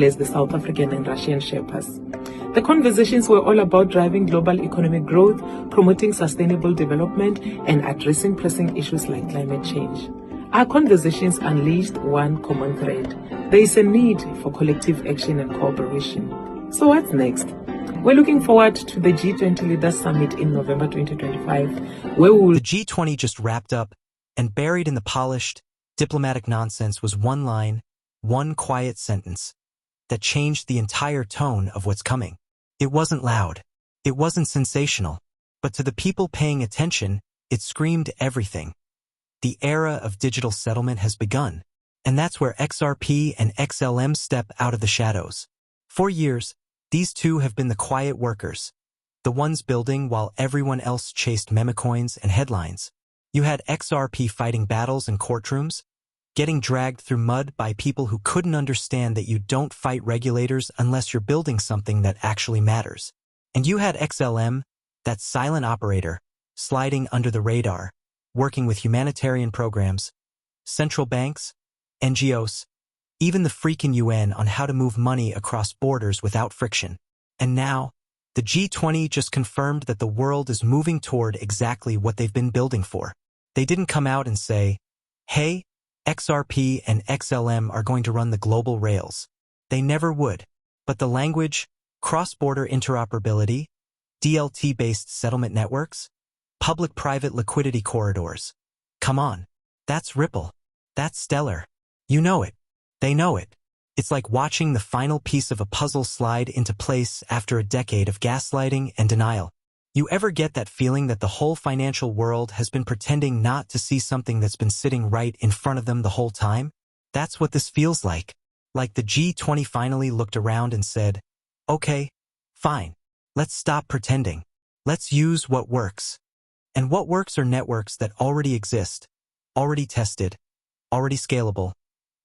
as the South African and Russian Sherpas. The conversations were all about driving global economic growth, promoting sustainable development, and addressing pressing issues like climate change. Our conversations unleashed one common thread. There is a need for collective action and cooperation. So what's next? We're looking forward to the G20 Leaders Summit in November 2025, where we will... The G20 just wrapped up, and buried in the polished, diplomatic nonsense was one line, one quiet sentence that changed the entire tone of what's coming. It wasn't loud. It wasn't sensational. But to the people paying attention, it screamed everything. The era of digital settlement has begun, and that's where XRP and XLM step out of the shadows. For years, these two have been the quiet workers, the ones building while everyone else chased memecoins and headlines. You had XRP fighting battles in courtrooms, getting dragged through mud by people who couldn't understand that you don't fight regulators unless you're building something that actually matters. And you had XLM, that silent operator, sliding under the radar, working with humanitarian programs, central banks, NGOs, even the freaking UN on how to move money across borders without friction. And now, the G20 just confirmed that the world is moving toward exactly what they've been building for. They didn't come out and say, hey, XRP and XLM are going to run the global rails. They never would. But the language, cross-border interoperability, DLT-based settlement networks, public-private liquidity corridors. Come on. That's Ripple. That's Stellar. You know it. They know it. It's like watching the final piece of a puzzle slide into place after a decade of gaslighting and denial. You ever get that feeling that the whole financial world has been pretending not to see something that's been sitting right in front of them the whole time? That's what this feels like. Like the G20 finally looked around and said, okay, fine. Let's stop pretending. Let's use what works. And what works are networks that already exist, already tested, already scalable,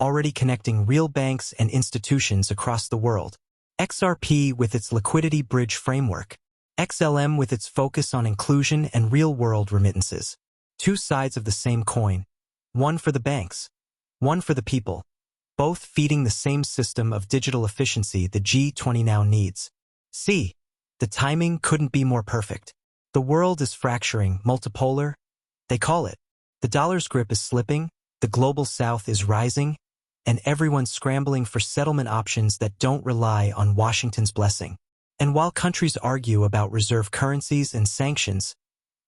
already connecting real banks and institutions across the world. XRP with its liquidity bridge framework. XLM with its focus on inclusion and real-world remittances. Two sides of the same coin. One for the banks, one for the people. Both feeding the same system of digital efficiency the G20 now needs. See, the timing couldn't be more perfect. The world is fracturing, multipolar, they call it. The dollar's grip is slipping, the global south is rising, and everyone's scrambling for settlement options that don't rely on Washington's blessing. And while countries argue about reserve currencies and sanctions,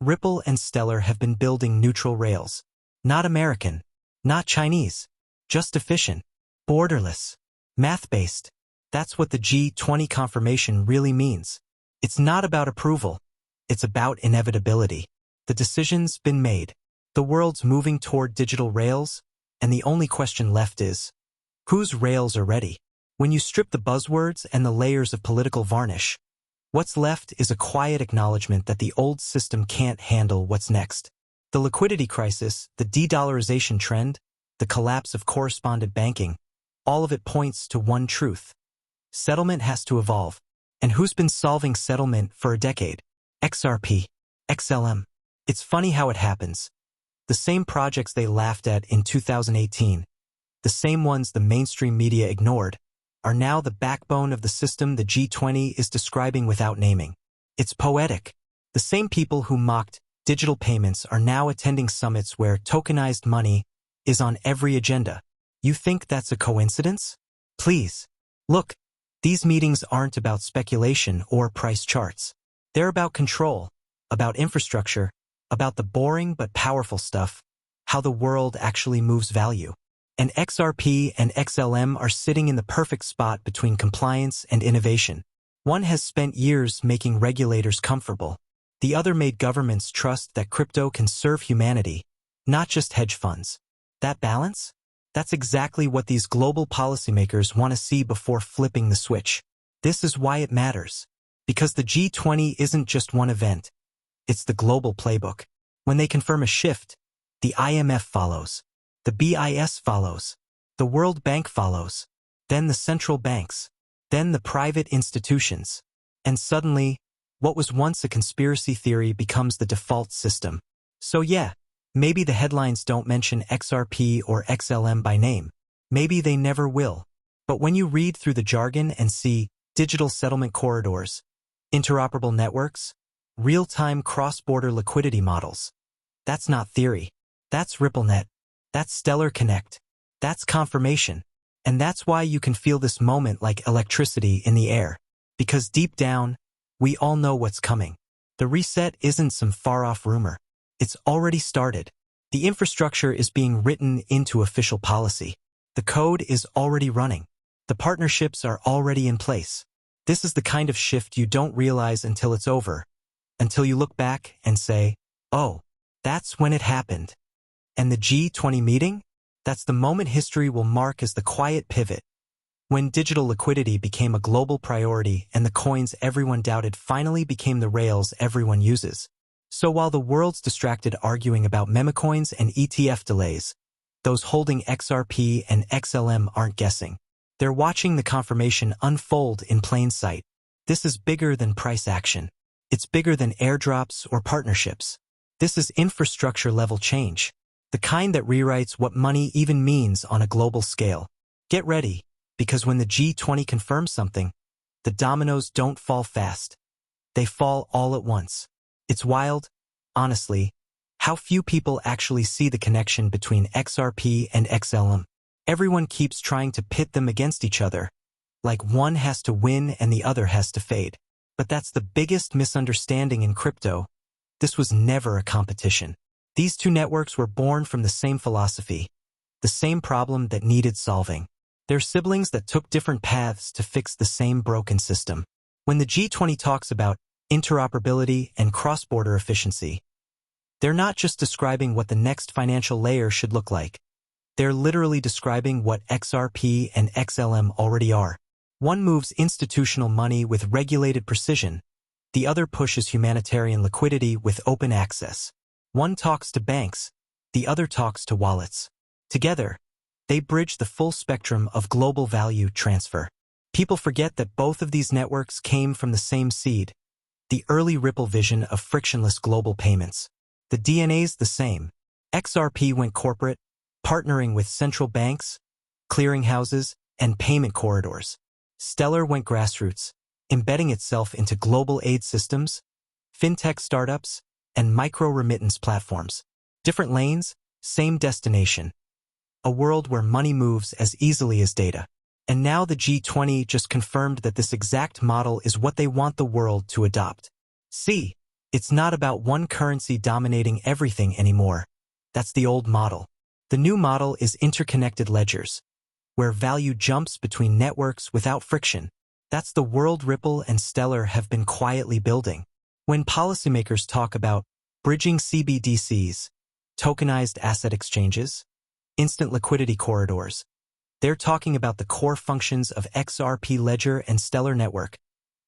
Ripple and Stellar have been building neutral rails. Not American, not Chinese, just efficient, borderless, math-based. That's what the G20 confirmation really means. It's not about approval. It's about inevitability. The decision's been made. The world's moving toward digital rails, and the only question left is, whose rails are ready? When you strip the buzzwords and the layers of political varnish, what's left is a quiet acknowledgement that the old system can't handle what's next. The liquidity crisis, the de-dollarization trend, the collapse of correspondent banking, all of it points to one truth. Settlement has to evolve. And who's been solving settlement for a decade? XRP, XLM. It's funny how it happens. The same projects they laughed at in 2018, the same ones the mainstream media ignored, are now the backbone of the system the G20 is describing without naming. It's poetic. The same people who mocked digital payments are now attending summits where tokenized money is on every agenda. You think that's a coincidence? Please. Look, these meetings aren't about speculation or price charts. They're about control, about infrastructure, about the boring but powerful stuff, how the world actually moves value. And XRP and XLM are sitting in the perfect spot between compliance and innovation. One has spent years making regulators comfortable. The other made governments trust that crypto can serve humanity, not just hedge funds. That balance? That's exactly what these global policymakers want to see before flipping the switch. This is why it matters. Because the G20 isn't just one event. It's the global playbook. When they confirm a shift, the IMF follows. The BIS follows. The World Bank follows. Then the central banks. Then the private institutions. And suddenly, what was once a conspiracy theory becomes the default system. So yeah, maybe the headlines don't mention XRP or XLM by name. Maybe they never will. But when you read through the jargon and see digital settlement corridors, interoperable networks, real-time cross-border liquidity models, that's not theory. That's RippleNet. That's Stellar Connect. That's confirmation. And that's why you can feel this moment like electricity in the air. Because deep down, we all know what's coming. The reset isn't some far-off rumor. It's already started. The infrastructure is being written into official policy. The code is already running. The partnerships are already in place. This is the kind of shift you don't realize until it's over, until you look back and say, oh, that's when it happened. And the G20 meeting? That's the moment history will mark as the quiet pivot, when digital liquidity became a global priority and the coins everyone doubted finally became the rails everyone uses. So while the world's distracted arguing about memecoins and ETF delays, those holding XRP and XLM aren't guessing. They're watching the confirmation unfold in plain sight. This is bigger than price action. It's bigger than airdrops or partnerships. This is infrastructure-level change, the kind that rewrites what money even means on a global scale. Get ready, because when the G20 confirms something, the dominoes don't fall fast. They fall all at once. It's wild, honestly, how few people actually see the connection between XRP and XLM. Everyone keeps trying to pit them against each other, like one has to win and the other has to fade. But that's the biggest misunderstanding in crypto. This was never a competition. These two networks were born from the same philosophy, the same problem that needed solving. They're siblings that took different paths to fix the same broken system. When the G20 talks about interoperability and cross-border efficiency, they're not just describing what the next financial layer should look like. They're literally describing what XRP and XLM already are. One moves institutional money with regulated precision. The other pushes humanitarian liquidity with open access. One talks to banks. The other talks to wallets. Together, they bridge the full spectrum of global value transfer. People forget that both of these networks came from the same seed, the early Ripple vision of frictionless global payments. The DNA's the same. XRP went corporate, partnering with central banks, clearinghouses, and payment corridors. Stellar went grassroots, embedding itself into global aid systems, fintech startups, and micro-remittance platforms. Different lanes, same destination. A world where money moves as easily as data. And now the G20 just confirmed that this exact model is what they want the world to adopt. See, it's not about one currency dominating everything anymore. That's the old model. The new model is interconnected ledgers, where value jumps between networks without friction. That's the world Ripple and Stellar have been quietly building. When policymakers talk about bridging CBDCs, tokenized asset exchanges, instant liquidity corridors, they're talking about the core functions of XRP Ledger and Stellar Network,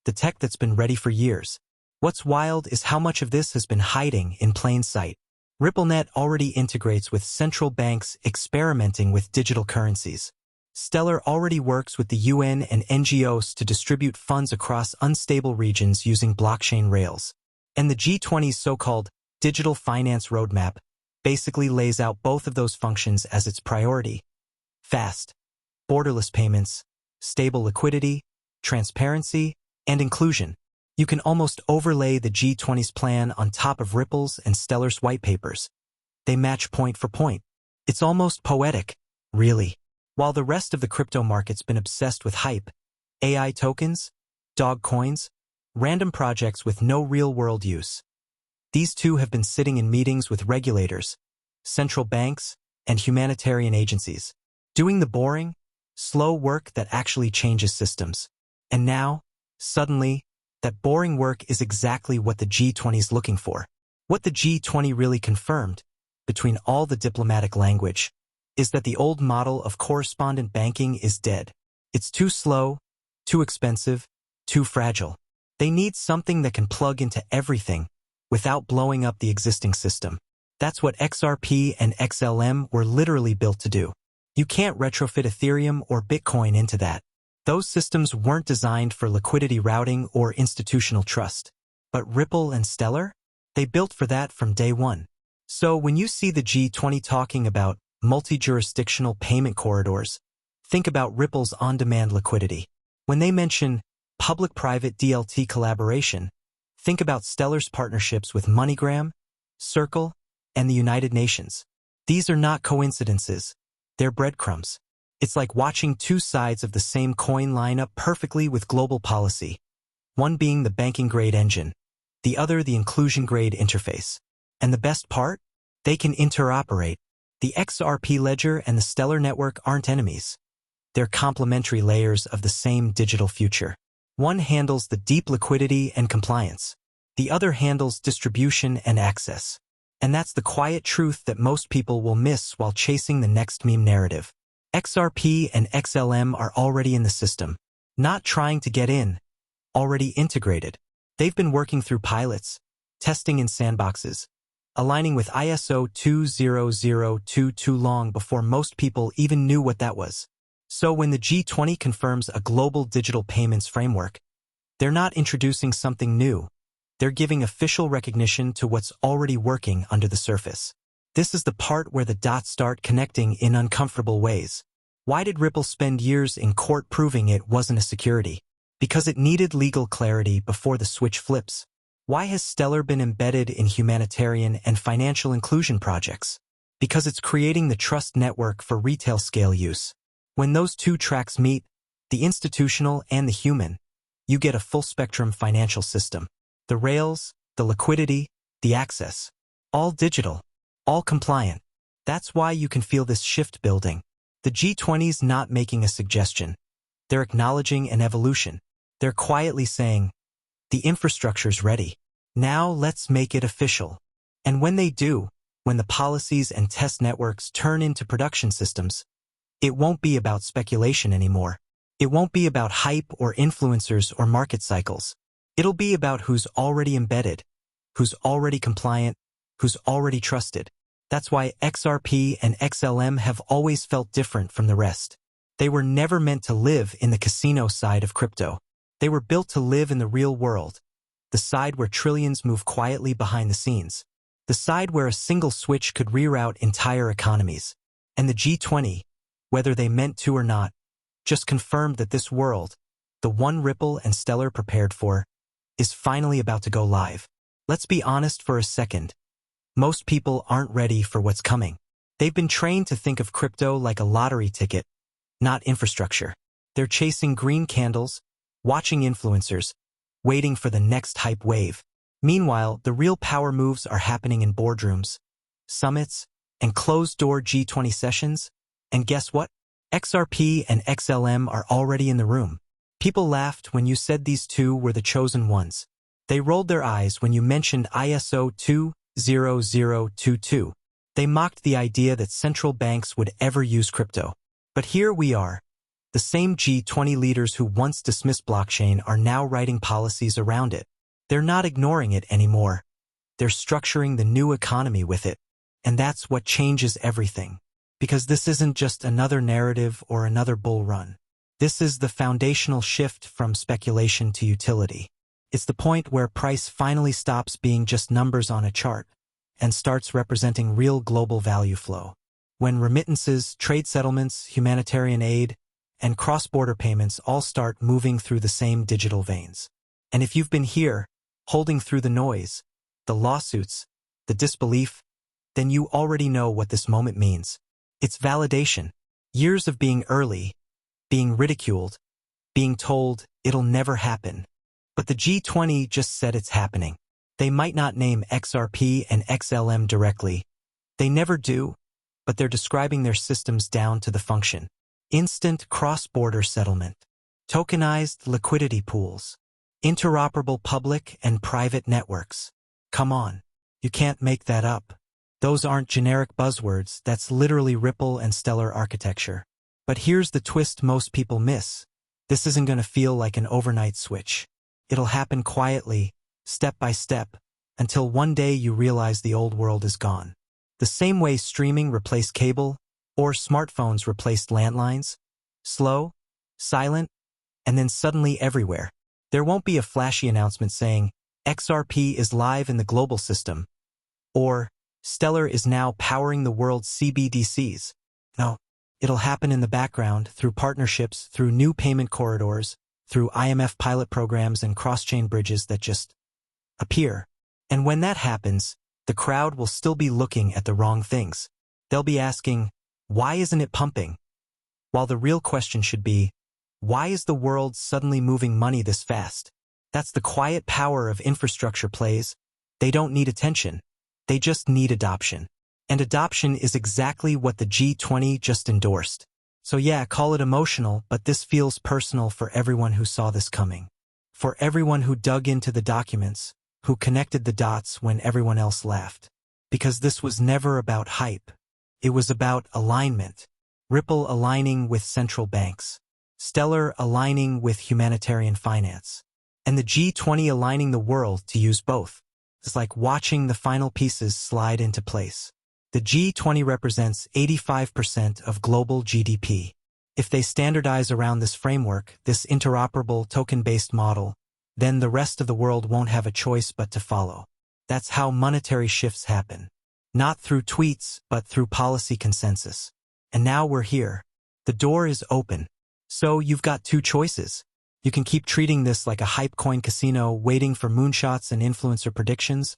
the tech that's been ready for years. What's wild is how much of this has been hiding in plain sight. RippleNet already integrates with central banks experimenting with digital currencies. Stellar already works with the UN and NGOs to distribute funds across unstable regions using blockchain rails. And the G20's so-called digital finance roadmap basically lays out both of those functions as its priority. Fast, borderless payments, stable liquidity, transparency, and inclusion. You can almost overlay the G20's plan on top of Ripple's and Stellar's white papers. They match point for point. It's almost poetic, really. While the rest of the crypto market's been obsessed with hype, AI tokens, dog coins, random projects with no real-world use. These two have been sitting in meetings with regulators, central banks, and humanitarian agencies, doing the boring, slow work that actually changes systems. And now, suddenly, that boring work is exactly what the G20's looking for. What the G20 really confirmed, between all the diplomatic language, is that the old model of correspondent banking is dead. It's too slow, too expensive, too fragile. They need something that can plug into everything without blowing up the existing system. That's what XRP and XLM were literally built to do. You can't retrofit Ethereum or Bitcoin into that. Those systems weren't designed for liquidity routing or institutional trust. But Ripple and Stellar? They built for that from day one. So when you see the G20 talking about multi-jurisdictional payment corridors, think about Ripple's on-demand liquidity. When they mention public-private DLT collaboration, think about Stellar's partnerships with MoneyGram, Circle, and the United Nations. These are not coincidences. They're breadcrumbs. It's like watching two sides of the same coin line up perfectly with global policy, one being the banking-grade engine, the other the inclusion-grade interface. And the best part? They can interoperate. The XRP ledger and the Stellar network aren't enemies. They're complementary layers of the same digital future. One handles the deep liquidity and compliance. The other handles distribution and access. And that's the quiet truth that most people will miss while chasing the next meme narrative. XRP and XLM are already in the system, not trying to get in, already integrated. They've been working through pilots, testing in sandboxes, aligning with ISO 20022 long before most people even knew what that was. So when the G20 confirms a global digital payments framework, they're not introducing something new. They're giving official recognition to what's already working under the surface. This is the part where the dots start connecting in uncomfortable ways. Why did Ripple spend years in court proving it wasn't a security? Because it needed legal clarity before the switch flips. Why has Stellar been embedded in humanitarian and financial inclusion projects? Because it's creating the trust network for retail scale use. When those two tracks meet, the institutional and the human, you get a full-spectrum financial system. The rails, the liquidity, the access. All digital. All compliant. That's why you can feel this shift building. The G20's not making a suggestion. They're acknowledging an evolution. They're quietly saying, the infrastructure's ready. Now let's make it official. And when they do, when the policies and test networks turn into production systems, it won't be about speculation anymore. It won't be about hype or influencers or market cycles. It'll be about who's already embedded, who's already compliant, who's already trusted. That's why XRP and XLM have always felt different from the rest. They were never meant to live in the casino side of crypto. They were built to live in the real world, the side where trillions move quietly behind the scenes, the side where a single switch could reroute entire economies. And the G20, whether they meant to or not, just confirmed that this world, the one Ripple and Stellar prepared for, is finally about to go live. Let's be honest for a second. Most people aren't ready for what's coming. They've been trained to think of crypto like a lottery ticket, not infrastructure. They're chasing green candles, watching influencers, waiting for the next hype wave. Meanwhile, the real power moves are happening in boardrooms, summits, and closed-door G20 sessions. And guess what? XRP and XLM are already in the room. People laughed when you said these two were the chosen ones. They rolled their eyes when you mentioned ISO 20022. They mocked the idea that central banks would ever use crypto. But here we are. The same G20 leaders who once dismissed blockchain are now writing policies around it. They're not ignoring it anymore. They're structuring the new economy with it. And that's what changes everything. Because this isn't just another narrative or another bull run. This is the foundational shift from speculation to utility. It's the point where price finally stops being just numbers on a chart and starts representing real global value flow. When remittances, trade settlements, humanitarian aid, and cross-border payments all start moving through the same digital veins. And if you've been here, holding through the noise, the lawsuits, the disbelief, then you already know what this moment means. It's validation. Years of being early, being ridiculed, being told it'll never happen. But the G20 just said it's happening. They might not name XRP and XLM directly. They never do, but they're describing their systems down to the function. Instant cross-border settlement, tokenized liquidity pools, interoperable public and private networks. Come on, you can't make that up. Those aren't generic buzzwords, that's literally Ripple and Stellar architecture. But here's the twist most people miss. This isn't going to feel like an overnight switch. It'll happen quietly, step by step, until one day you realize the old world is gone. The same way streaming replaced cable, or smartphones replaced landlines. Slow, silent, and then suddenly everywhere. There won't be a flashy announcement saying, XRP is live in the global system, or Stellar is now powering the world's CBDCs. No, It'll happen in the background, through partnerships, through new payment corridors, through IMF pilot programs and cross-chain bridges that just appear. And when that happens, the crowd will still be looking at the wrong things. They'll be asking, why isn't it pumping? While the real question should be, why is the world suddenly moving money this fast? That's the quiet power of infrastructure plays. They don't need attention. They just need adoption. And adoption is exactly what the G20 just endorsed. So yeah, call it emotional, but this feels personal for everyone who saw this coming. For everyone who dug into the documents, who connected the dots when everyone else laughed. Because this was never about hype. It was about alignment. Ripple aligning with central banks. Stellar aligning with humanitarian finance. And the G20 aligning the world to use both. It's like watching the final pieces slide into place. The G20 represents 85% of global GDP. If they standardize around this framework, this interoperable token-based model, then the rest of the world won't have a choice but to follow. That's how monetary shifts happen. Not through tweets, but through policy consensus. And now we're here. The door is open. So you've got two choices. You can keep treating this like a hype coin casino waiting for moonshots and influencer predictions,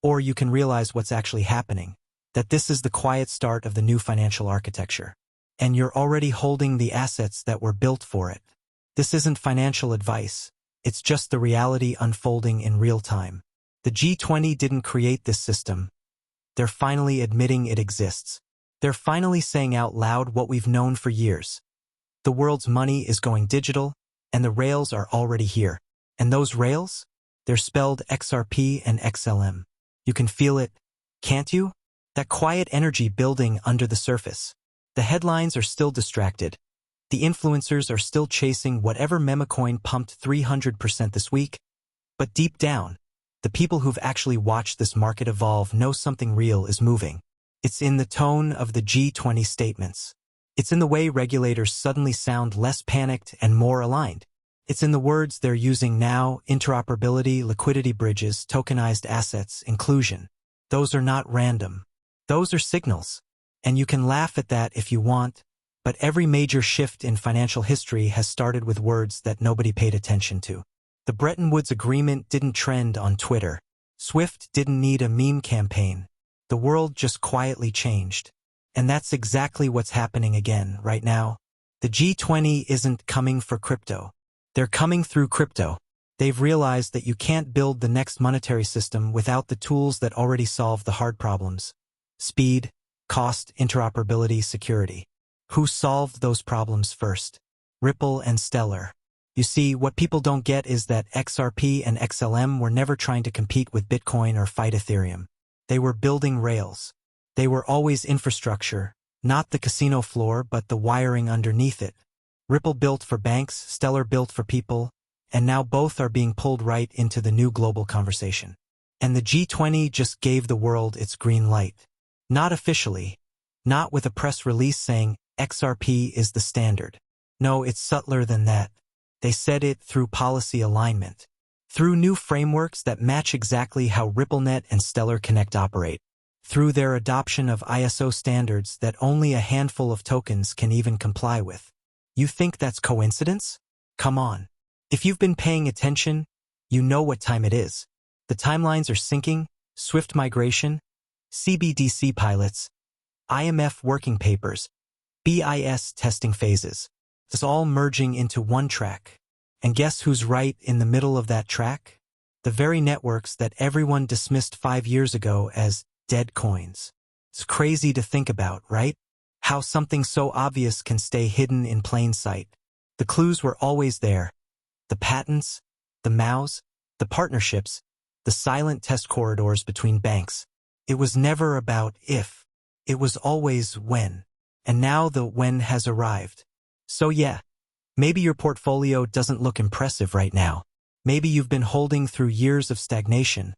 or you can realize what's actually happening, that this is the quiet start of the new financial architecture. And you're already holding the assets that were built for it. This isn't financial advice. It's just the reality unfolding in real time. The G20 didn't create this system. They're finally admitting it exists. They're finally saying out loud what we've known for years. The world's money is going digital, and the rails are already here. And those rails? They're spelled XRP and XLM. You can feel it, can't you? That quiet energy building under the surface. The headlines are still distracted. The influencers are still chasing whatever memecoin pumped 300% this week. But deep down, the people who've actually watched this market evolve know something real is moving. It's in the tone of the G20 statements. It's in the way regulators suddenly sound less panicked and more aligned. It's in the words they're using now: interoperability, liquidity bridges, tokenized assets, inclusion. Those are not random. Those are signals. And you can laugh at that if you want, but every major shift in financial history has started with words that nobody paid attention to. The Bretton Woods Agreement didn't trend on Twitter. SWIFT didn't need a meme campaign. The world just quietly changed. And that's exactly what's happening again right now. The G20 isn't coming for crypto. They're coming through crypto. They've realized that you can't build the next monetary system without the tools that already solve the hard problems. Speed, cost, interoperability, security. Who solved those problems first? Ripple and Stellar. You see, what people don't get is that XRP and XLM were never trying to compete with Bitcoin or fight Ethereum. They were building rails. They were always infrastructure, not the casino floor but the wiring underneath it. Ripple built for banks, Stellar built for people, and now both are being pulled right into the new global conversation. And the G20 just gave the world its green light. Not officially, not with a press release saying XRP is the standard. No, it's subtler than that. They said it through policy alignment, through new frameworks that match exactly how RippleNet and Stellar Connect operate, through their adoption of ISO standards that only a handful of tokens can even comply with. You think that's coincidence? Come on. If you've been paying attention, you know what time it is. The timelines are syncing: Swift migration, CBDC pilots, IMF working papers, BIS testing phases. It's all merging into one track. And guess who's right in the middle of that track? The very networks that everyone dismissed 5 years ago as dead coins. It's crazy to think about, right? How something so obvious can stay hidden in plain sight. The clues were always there. The patents, the MAUs, the partnerships, the silent test corridors between banks. It was never about if. It was always when. And now the when has arrived. So yeah, maybe your portfolio doesn't look impressive right now. Maybe you've been holding through years of stagnation,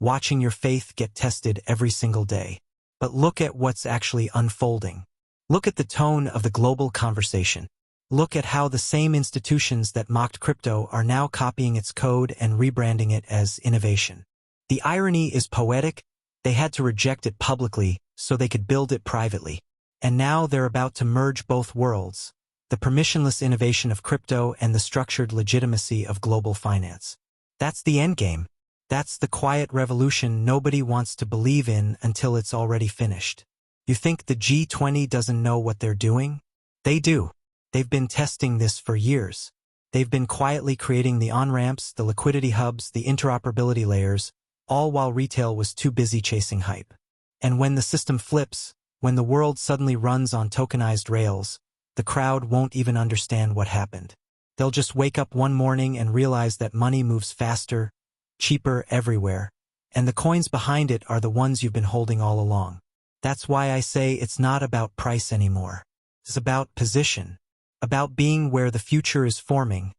watching your faith get tested every single day. But look at what's actually unfolding. Look at the tone of the global conversation. Look at how the same institutions that mocked crypto are now copying its code and rebranding it as innovation. The irony is poetic. They had to reject it publicly so they could build it privately. And now they're about to merge both worlds, the permissionless innovation of crypto and the structured legitimacy of global finance. That's the endgame. That's the quiet revolution nobody wants to believe in until it's already finished. You think the G20 doesn't know what they're doing? They do. They've been testing this for years. They've been quietly creating the on-ramps, the liquidity hubs, the interoperability layers, all while retail was too busy chasing hype. And when the system flips, when the world suddenly runs on tokenized rails, the crowd won't even understand what happened. They'll just wake up one morning and realize that money moves faster, cheaper everywhere, and the coins behind it are the ones you've been holding all along. That's why I say it's not about price anymore. It's about position, about being where the future is forming,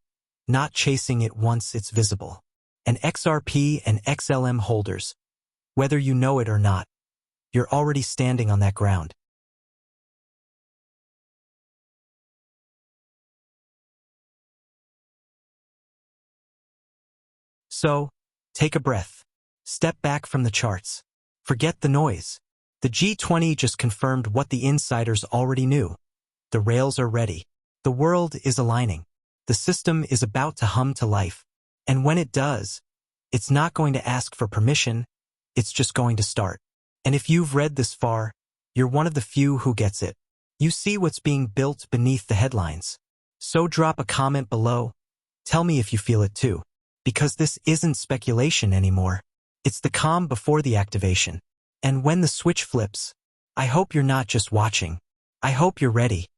not chasing it once it's visible. And XRP and XLM holders, whether you know it or not, you're already standing on that ground. So, take a breath. Step back from the charts. Forget the noise. The G20 just confirmed what the insiders already knew. The rails are ready. The world is aligning. The system is about to hum to life. And when it does, it's not going to ask for permission, it's just going to start. And if you've read this far, you're one of the few who gets it. You see what's being built beneath the headlines. So drop a comment below. Tell me if you feel it too. Because this isn't speculation anymore. It's the calm before the activation. And when the switch flips, I hope you're not just watching. I hope you're ready.